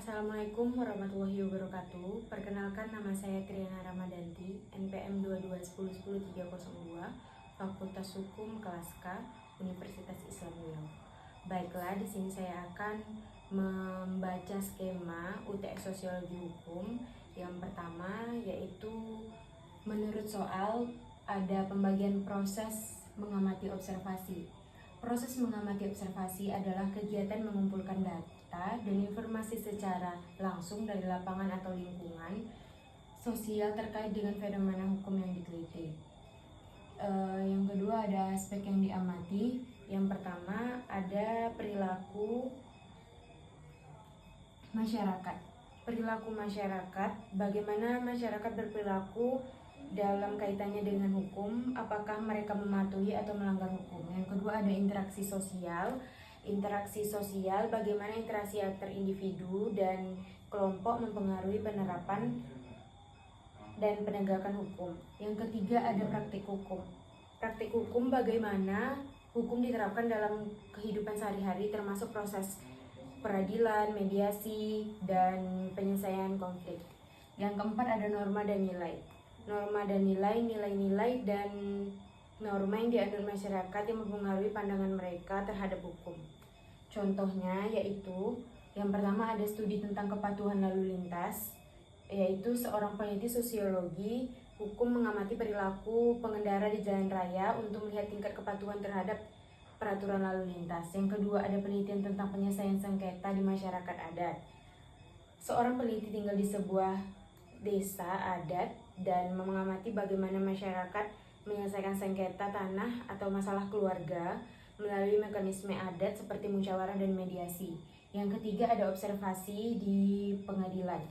Assalamualaikum warahmatullahi wabarakatuh. Perkenalkan, nama saya Triana Ramadanti, NPM 2210100302, Fakultas Hukum kelas K, Universitas Islam Riau. Baiklah, di sini saya akan membaca skema UTS Sosiologi Hukum. Yang pertama yaitu menurut soal ada pembagian proses mengamati observasi. Proses mengamati observasi adalah kegiatan mengumpulkan data dan informasi secara langsung dari lapangan atau lingkungan sosial terkait dengan fenomena hukum yang diteliti. Yang kedua ada aspek yang diamati. Yang pertama ada perilaku masyarakat. Perilaku masyarakat, bagaimana masyarakat berperilaku dalam kaitannya dengan hukum, apakah mereka mematuhi atau melanggar hukum. Yang kedua ada interaksi sosial. Interaksi sosial, bagaimana interaksi antar individu dan kelompok mempengaruhi penerapan dan penegakan hukum. Yang ketiga ada praktik hukum. Praktik hukum, bagaimana hukum diterapkan dalam kehidupan sehari-hari termasuk proses peradilan, mediasi, dan penyelesaian konflik. Yang keempat ada norma dan nilai. Norma dan nilai, nilai-nilai dan norma yang dianut masyarakat yang mempengaruhi pandangan mereka terhadap hukum. Contohnya yaitu yang pertama ada studi tentang kepatuhan lalu lintas, yaitu seorang peneliti sosiologi hukum mengamati perilaku pengendara di jalan raya untuk melihat tingkat kepatuhan terhadap peraturan lalu lintas. Yang kedua ada penelitian tentang penyelesaian sengketa di masyarakat adat. Seorang peneliti tinggal di sebuah desa adat dan mengamati bagaimana masyarakat menyelesaikan sengketa tanah atau masalah keluarga melalui mekanisme adat seperti musyawarah dan mediasi. Yang ketiga ada observasi di pengadilan.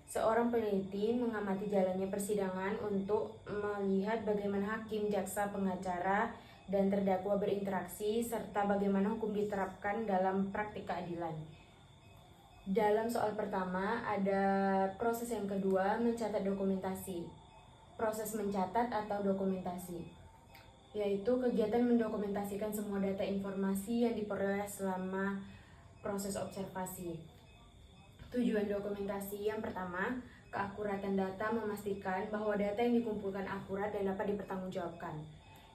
Seorang peneliti mengamati jalannya persidangan untuk melihat bagaimana hakim, jaksa, pengacara, dan terdakwa berinteraksi serta bagaimana hukum diterapkan dalam praktik keadilan. Dalam soal pertama ada proses yang kedua mencatat dokumentasi. Proses mencatat atau dokumentasi yaitu kegiatan mendokumentasikan semua data informasi yang diperoleh selama proses observasi. Tujuan dokumentasi yang pertama, keakuratan data, memastikan bahwa data yang dikumpulkan akurat dan dapat dipertanggungjawabkan.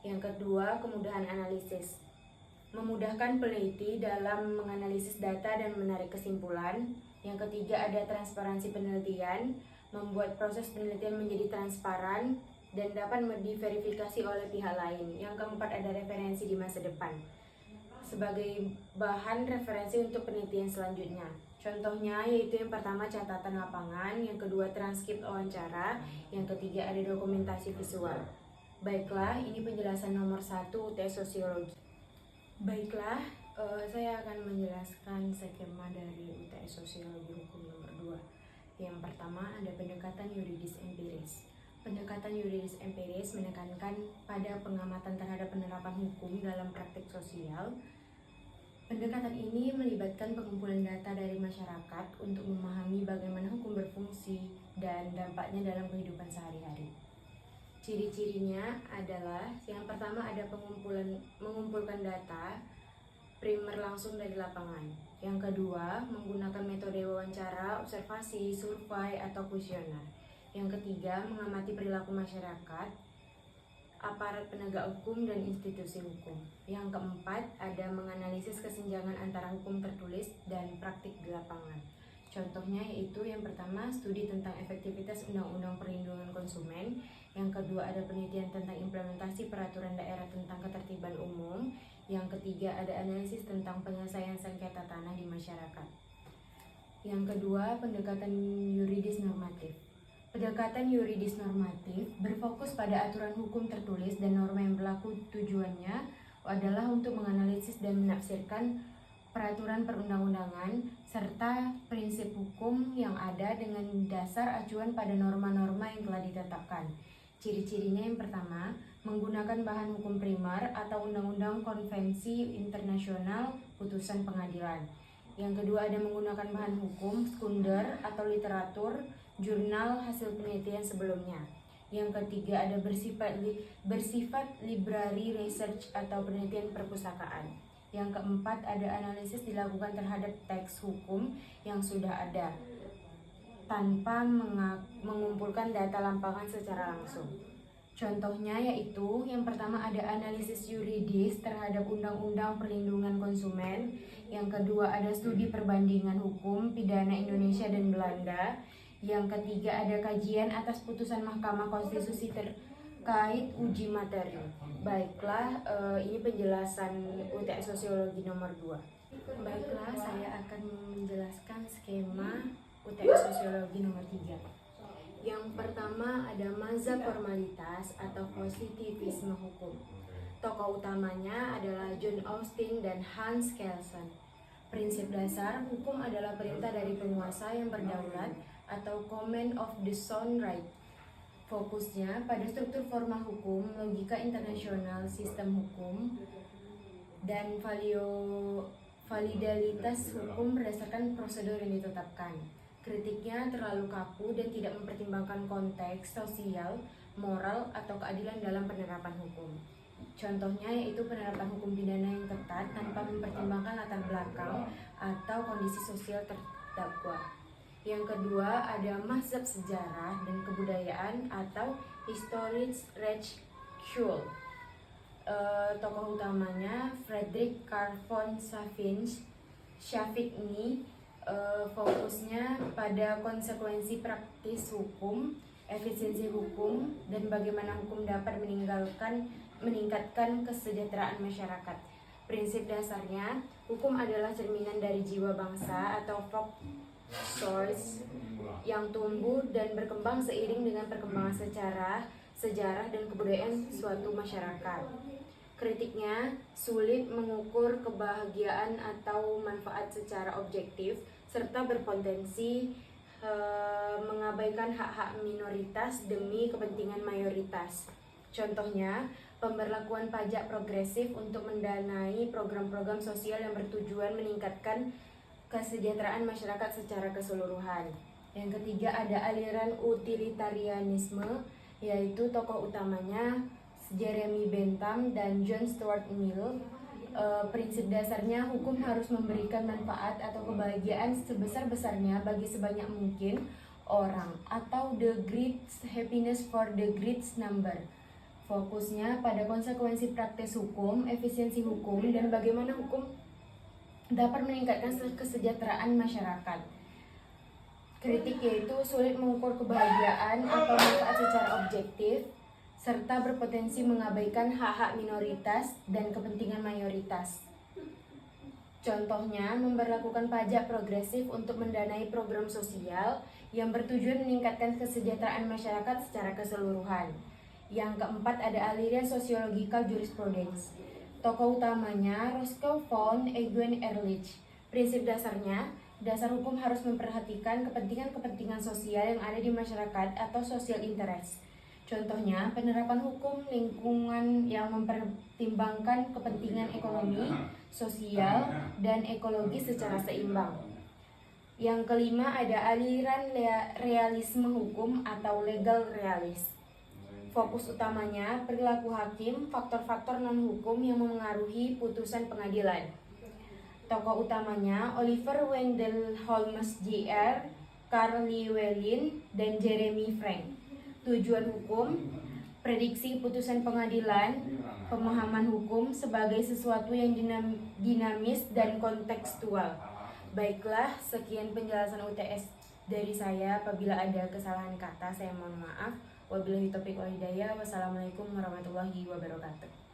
Yang kedua, kemudahan analisis, memudahkan peneliti dalam menganalisis data dan menarik kesimpulan. Yang ketiga ada transparansi penelitian, membuat proses penelitian menjadi transparan dan dapat diverifikasi oleh pihak lain. Yang keempat ada referensi di masa depan, sebagai bahan referensi untuk penelitian selanjutnya. Contohnya yaitu yang pertama catatan lapangan, yang kedua transkrip wawancara, yang ketiga ada dokumentasi visual. Baiklah, ini penjelasan nomor 1 UTS Sosiologi. Baiklah, saya akan menjelaskan skema dari UTS Sosiologi Hukum nomor 2. Yang pertama ada pendekatan yuridis empiris. Pendekatan yuridis empiris menekankan pada pengamatan terhadap penerapan hukum dalam praktik sosial. Pendekatan ini melibatkan pengumpulan data dari masyarakat untuk memahami bagaimana hukum berfungsi dan dampaknya dalam kehidupan sehari-hari. Ciri-cirinya adalah yang pertama ada mengumpulkan data primer langsung dari lapangan. Yang kedua, menggunakan metode wawancara, observasi, survei, atau kuesioner. Yang ketiga, mengamati perilaku masyarakat, aparat penegak hukum, dan institusi hukum. Yang keempat, ada menganalisis kesenjangan antara hukum tertulis dan praktik di lapangan. Contohnya yaitu yang pertama, studi tentang efektivitas Undang-Undang Perlindungan Konsumen. Yang kedua, ada penelitian tentang implementasi peraturan daerah tentang ketertiban umum. Yang ketiga, ada analisis tentang penyelesaian sengketa tanah di masyarakat. Yang kedua, pendekatan yuridis normatif. Pendekatan yuridis normatif berfokus pada aturan hukum tertulis dan norma yang berlaku. Tujuannya adalah untuk menganalisis dan menafsirkan peraturan perundang-undangan serta prinsip hukum yang ada dengan dasar acuan pada norma-norma yang telah ditetapkan. Ciri-cirinya yang pertama, menggunakan bahan hukum primer atau undang-undang, konvensi internasional, putusan pengadilan. Yang kedua ada menggunakan bahan hukum sekunder atau literatur, jurnal, hasil penelitian sebelumnya. Yang ketiga ada bersifat library research atau penelitian perpustakaan. Yang keempat, ada analisis dilakukan terhadap teks hukum yang sudah ada tanpa mengumpulkan data lapangan secara langsung. Contohnya yaitu yang pertama ada analisis yuridis terhadap Undang-Undang Perlindungan Konsumen. Yang kedua ada studi perbandingan hukum pidana Indonesia dan Belanda. Yang ketiga ada kajian atas putusan Mahkamah Konstitusi terkait uji materi. Baiklah, ini penjelasan UTS Sosiologi nomor 2. Baiklah, saya akan menjelaskan skema UTS Sosiologi nomor 3. Yang pertama ada mazhab formalitas atau positivisme hukum. Tokoh utamanya adalah John Austin dan Hans Kelsen. Prinsip dasar, hukum adalah perintah dari penguasa yang berdaulat atau command of the sound right. Fokusnya pada struktur formal hukum, logika internasional, sistem hukum, dan validalitas hukum berdasarkan prosedur yang ditetapkan. Kritiknya terlalu kaku dan tidak mempertimbangkan konteks sosial, moral, atau keadilan dalam penerapan hukum. Contohnya yaitu penerapan hukum pidana yang ketat tanpa mempertimbangkan latar belakang atau kondisi sosial terdakwa. Yang kedua ada mazhab sejarah dan kebudayaan atau historisch rechtschule. Tokoh utamanya Friedrich Karl von Savigny. Fokusnya pada konsekuensi praktis hukum, efisiensi hukum, dan bagaimana hukum dapat meningkatkan kesejahteraan masyarakat. Prinsip dasarnya, hukum adalah cerminan dari jiwa bangsa atau folk source yang tumbuh dan berkembang seiring dengan perkembangan sejarah dan kebudayaan suatu masyarakat. Kritiknya, sulit mengukur kebahagiaan atau manfaat secara objektif, serta berpotensi mengabaikan hak-hak minoritas demi kepentingan mayoritas. Contohnya, pemberlakuan pajak progresif untuk mendanai program-program sosial yang bertujuan meningkatkan kesejahteraan masyarakat secara keseluruhan. Yang ketiga ada aliran utilitarianisme, yaitu tokoh utamanya Jeremy Bentham dan John Stuart Mill. Prinsip dasarnya, hukum harus memberikan manfaat atau kebahagiaan sebesar-besarnya bagi sebanyak mungkin orang, atau the greatest happiness for the greatest number. Fokusnya pada konsekuensi praktis hukum, efisiensi hukum, dan bagaimana hukum dapat meningkatkan kesejahteraan masyarakat. Kritik yaitu sulit mengukur kebahagiaan atau manfaat secara objektif, serta berpotensi mengabaikan hak-hak minoritas dan kepentingan mayoritas. Contohnya, memberlakukan pajak progresif untuk mendanai program sosial yang bertujuan meningkatkan kesejahteraan masyarakat secara keseluruhan. Yang keempat ada aliran sosiologikal jurisprudence. Tokoh utamanya Roscoe von Egon Ehrlich. Prinsip dasarnya, dasar hukum harus memperhatikan kepentingan sosial yang ada di masyarakat atau social interest. Contohnya, penerapan hukum lingkungan yang mempertimbangkan kepentingan ekonomi, sosial, dan ekologis secara seimbang. Yang kelima ada aliran realisme hukum atau legal realist. Fokus utamanya perilaku hakim, faktor-faktor non-hukum yang memengaruhi putusan pengadilan. Tokoh utamanya Oliver Wendell Holmes Jr., Carl Llewellyn, dan Jeremy Frank. Tujuan hukum, prediksi putusan pengadilan, pemahaman hukum sebagai sesuatu yang dinamis dan kontekstual. Baiklah, sekian penjelasan UTS dari saya. Apabila ada kesalahan kata, saya mohon maaf. Wabillahi taufiq wal hidayah. Wassalamualaikum warahmatullahi wabarakatuh.